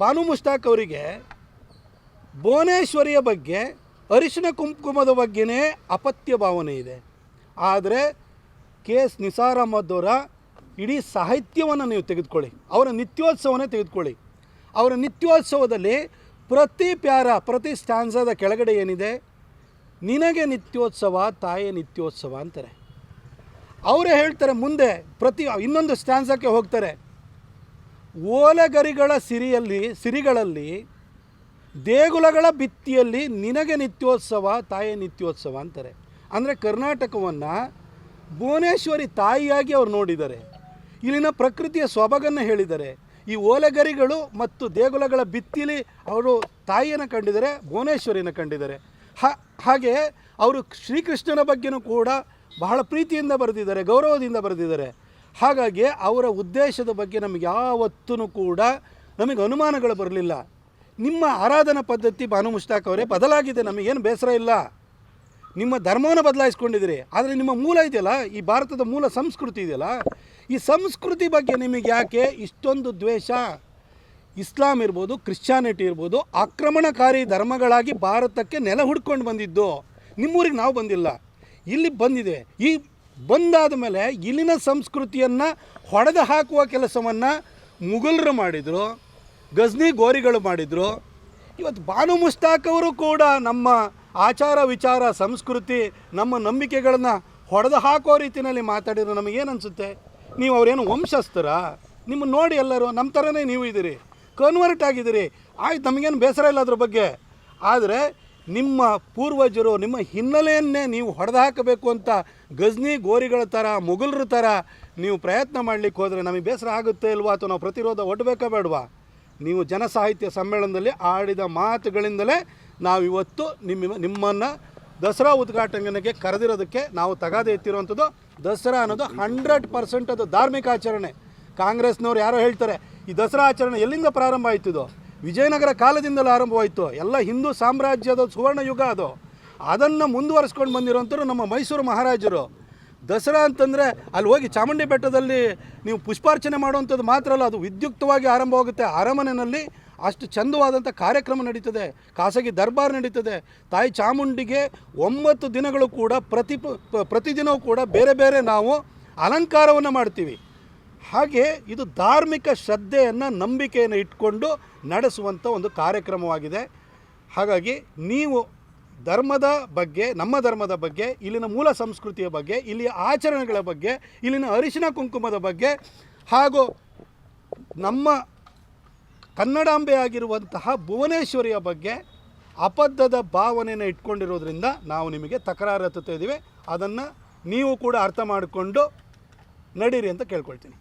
ಬಾನು ಮುಷ್ತಾಕ್ ಅವರಿಗೆ ಭುವನೇಶ್ವರಿಯ ಬಗ್ಗೆ ಅರಿಶಿನ ಕುಂಕುಮದ ಬಗ್ಗೆನೇ ಅಪತ್ಯ ಭಾವನೆ ಇದೆ. ಆದರೆ KS ನಿಸಾರ್ ಅಹಮದ್ ಅವರ ಇಡೀ ಸಾಹಿತ್ಯವನ್ನು ನೀವು ತೆಗೆದುಕೊಳ್ಳಿ, ಅವರ ನಿತ್ಯೋತ್ಸವನೇ ತೆಗೆದುಕೊಳ್ಳಿ. ಅವರ ನಿತ್ಯೋತ್ಸವದಲ್ಲಿ ಪ್ರತಿ ಪ್ಯಾರ, ಪ್ರತಿ ಸ್ಟ್ಯಾನ್ಸಾದ ಕೆಳಗಡೆ ಏನಿದೆ, ನಿನಗೆ ನಿತ್ಯೋತ್ಸವ ತಾಯಿ ನಿತ್ಯೋತ್ಸವ ಅಂತಾರೆ. ಅವರೇ ಹೇಳ್ತಾರೆ ಮುಂದೆ ಇನ್ನೊಂದು ಸ್ಟ್ಯಾನ್ಸಕ್ಕೆ ಹೋಗ್ತಾರೆ, ಓಲೆಗರಿಗಳ ಸಿರಿಗಳಲ್ಲಿ ದೇಗುಲಗಳ ಭಿತ್ತಿಯಲ್ಲಿ ನಿನಗೆ ನಿತ್ಯೋತ್ಸವ ತಾಯಿ ನಿತ್ಯೋತ್ಸವ ಅಂತಾರೆ. ಅಂದರೆ ಕರ್ನಾಟಕವನ್ನು ಭುವನೇಶ್ವರಿ ತಾಯಿಯಾಗಿ ಅವರು ನೋಡಿದ್ದಾರೆ. ಇಲ್ಲಿನ ಪ್ರಕೃತಿಯ ಸೊಬಗನ್ನು ಹೇಳಿದ್ದಾರೆ. ಈ ಓಲೆಗರಿಗಳು ಮತ್ತು ದೇಗುಲಗಳ ಭಿತ್ತಿಲಿ ಅವರು ತಾಯಿಯನ್ನು ಕಂಡಿದ್ದಾರೆ, ಭುವನೇಶ್ವರಿಯನ್ನು ಕಂಡಿದ್ದಾರೆ. ಹಾಗೆ ಅವರು ಶ್ರೀಕೃಷ್ಣನ ಬಗ್ಗೆನೂ ಕೂಡ ಬಹಳ ಪ್ರೀತಿಯಿಂದ ಬರೆದಿದ್ದಾರೆ, ಗೌರವದಿಂದ ಬರೆದಿದ್ದಾರೆ. ಹಾಗಾಗಿ ಅವರ ಉದ್ದೇಶದ ಬಗ್ಗೆ ನಮಗೆ ಯಾವತ್ತೂ ಕೂಡ ನಮಗೆ ಅನುಮಾನಗಳು ಬರಲಿಲ್ಲ. ನಿಮ್ಮ ಆರಾಧನಾ ಪದ್ಧತಿ ಬಾನು ಮುಷ್ತಾಕ್ ಅವರೇ ಬದಲಾಗಿದೆ, ನಮಗೇನು ಬೇಸರ ಇಲ್ಲ. ನಿಮ್ಮ ಧರ್ಮವನ್ನು ಬದಲಾಯಿಸ್ಕೊಂಡಿದ್ದೀರಿ, ಆದರೆ ನಿಮ್ಮ ಮೂಲ ಇದೆಯಲ್ಲ, ಈ ಭಾರತದ ಮೂಲ ಸಂಸ್ಕೃತಿ ಇದೆಯಲ್ಲ, ಈ ಸಂಸ್ಕೃತಿ ಬಗ್ಗೆ ನಿಮಗೆ ಯಾಕೆ ಇಷ್ಟೊಂದು ದ್ವೇಷ? ಇಸ್ಲಾಂ ಇರ್ಬೋದು, ಕ್ರಿಶ್ಚಿಯಾನಿಟಿ ಇರ್ಬೋದು, ಆಕ್ರಮಣಕಾರಿ ಧರ್ಮಗಳಾಗಿ ಭಾರತಕ್ಕೆ ನೆಲ ಹುಡ್ಕೊಂಡು ಬಂದಿದ್ದು. ನಿಮ್ಮೂರಿಗೆ ನಾವು ಬಂದಿಲ್ಲ, ಇಲ್ಲಿ ಬಂದಿದೆ. ಈ ಬಂದಾದ ಮೇಲೆ ಇಲ್ಲಿನ ಸಂಸ್ಕೃತಿಯನ್ನು ಹೊಡೆದು ಹಾಕುವ ಕೆಲಸವನ್ನು ಮುಘಲರು ಮಾಡಿದರು, ಗಜ್ನಿ ಗೋರಿಗಳು ಮಾಡಿದರು. ಇವತ್ತು ಬಾನು ಮುಷ್ತಾಕ್ ಅವರು ಕೂಡ ನಮ್ಮ ಆಚಾರ ವಿಚಾರ ಸಂಸ್ಕೃತಿ ನಮ್ಮ ನಂಬಿಕೆಗಳನ್ನು ಹೊಡೆದು ಹಾಕೋ ರೀತಿಯಲ್ಲಿ ಮಾತಾಡಿದ್ರು. ನಮಗೇನು ಅನಿಸುತ್ತೆ, ನೀವು ಅವರೇನು ವಂಶಸ್ಥರ? ನಿಮ್ಮನ್ನು ನೋಡಿ ಎಲ್ಲರೂ ನಮ್ಮ ಥರನೇ ನೀವು ಇದ್ದೀರಿ, ಕನ್ವರ್ಟ್ ಆಗಿದ್ದೀರಿ, ಆಯ್ತು, ನಮಗೇನು ಬೇಸರ ಇಲ್ಲ ಅದ್ರ ಬಗ್ಗೆ. ಆದರೆ ನಿಮ್ಮ ಪೂರ್ವಜರು ನಿಮ್ಮ ಹಿನ್ನೆಲೆಯನ್ನೇ ನೀವು ಹೊಡೆದು ಹಾಕಬೇಕು ಅಂತ ಗಜ್ನಿ ಗೋರಿಗಳ ಥರ ಮುಘಲರ ಥರ ನೀವು ಪ್ರಯತ್ನ ಮಾಡಲಿಕ್ಕೆ ಹೋದರೆ ನಮಗೆ ಬೇಸರ ಆಗುತ್ತೆ ಇಲ್ವಾ, ಅಥವಾ ನಾವು ಪ್ರತಿರೋಧ ಒಡ್ಬೇಕಾ ಬೇಡವಾ? ನೀವು ಜನಸಾಹಿತ್ಯ ಸಮ್ಮೇಳನದಲ್ಲಿ ಆಡಿದ ಮಾತುಗಳಿಂದಲೇ ನಾವಿವತ್ತು ನಿಮ್ಮನ್ನು ದಸರಾ ಉದ್ಘಾಟನೆಗೆ ಕರೆದಿರೋದಕ್ಕೆ ನಾವು ತಗಾದೆ ಎತ್ತಿರುವಂಥದ್ದು. ದಸರಾ ಅನ್ನೋದು 100% ಅದು ಧಾರ್ಮಿಕ ಆಚರಣೆ. ಕಾಂಗ್ರೆಸ್ನವ್ರು ಯಾರೋ ಹೇಳ್ತಾರೆ ಈ ದಸರಾ ಆಚರಣೆ ಎಲ್ಲಿಂದ ಪ್ರಾರಂಭ ಆಯ್ತಿದ್ದು? ವಿಜಯನಗರ ಕಾಲದಿಂದಲೂ ಆರಂಭವಾಯಿತು. ಎಲ್ಲ ಹಿಂದೂ ಸಾಮ್ರಾಜ್ಯದ ಸುವರ್ಣ ಯುಗ ಅದು. ಅದನ್ನು ಮುಂದುವರಿಸ್ಕೊಂಡು ಬಂದಿರೋಂಥವ್ರು ನಮ್ಮ ಮೈಸೂರು ಮಹಾರಾಜರು. ದಸರಾ ಅಂತಂದರೆ ಅಲ್ಲಿ ಹೋಗಿ ಚಾಮುಂಡಿ ಬೆಟ್ಟದಲ್ಲಿ ನೀವು ಪುಷ್ಪಾರ್ಚನೆ ಮಾಡುವಂಥದ್ದು ಮಾತ್ರ ಅಲ್ಲ, ಅದು ವಿದ್ಯುಕ್ತವಾಗಿ ಆರಂಭವಾಗುತ್ತೆ. ಅರಮನೆಯಲ್ಲಿ ಅಷ್ಟು ಚಂದವಾದಂಥ ಕಾರ್ಯಕ್ರಮ ನಡೀತದೆ, ಖಾಸಗಿ ದರ್ಬಾರ್ ನಡೀತದೆ. ತಾಯಿ ಚಾಮುಂಡಿಗೆ 9 ದಿನಗಳು ಕೂಡ ಪ್ರತಿದಿನವೂ ಕೂಡ ಬೇರೆ ಬೇರೆ ನಾವು ಅಲಂಕಾರವನ್ನು ಮಾಡ್ತೀವಿ. ಹಾಗೆ ಇದು ಧಾರ್ಮಿಕ ಶ್ರದ್ಧೆಯನ್ನು, ನಂಬಿಕೆಯನ್ನು ಇಟ್ಕೊಂಡು ನಡೆಸುವಂಥ ಒಂದು ಕಾರ್ಯಕ್ರಮವಾಗಿದೆ. ಹಾಗಾಗಿ ನೀವು ಧರ್ಮದ ಬಗ್ಗೆ, ನಮ್ಮ ಧರ್ಮದ ಬಗ್ಗೆ, ಇಲ್ಲಿನ ಮೂಲ ಸಂಸ್ಕೃತಿಯ ಬಗ್ಗೆ, ಇಲ್ಲಿಯ ಆಚರಣೆಗಳ ಬಗ್ಗೆ, ಇಲ್ಲಿನ ಅರಿಶಿನ ಕುಂಕುಮದ ಬಗ್ಗೆ, ಹಾಗೂ ನಮ್ಮ ಕನ್ನಡಾಂಬೆ ಆಗಿರುವಂತಹ ಭುವನೇಶ್ವರಿಯ ಬಗ್ಗೆ ಅಬದ್ಧದ ಭಾವನೆಯನ್ನು ಇಟ್ಕೊಂಡಿರೋದ್ರಿಂದ ನಾವು ನಿಮಗೆ ತಕರಾರು ಎತ್ತುತ್ತಾ ಇದ್ದೀವಿ. ಅದನ್ನು ನೀವು ಕೂಡ ಅರ್ಥ ಮಾಡಿಕೊಂಡು ನಡೀರಿ ಅಂತ ಕೇಳ್ಕೊಳ್ತೀನಿ.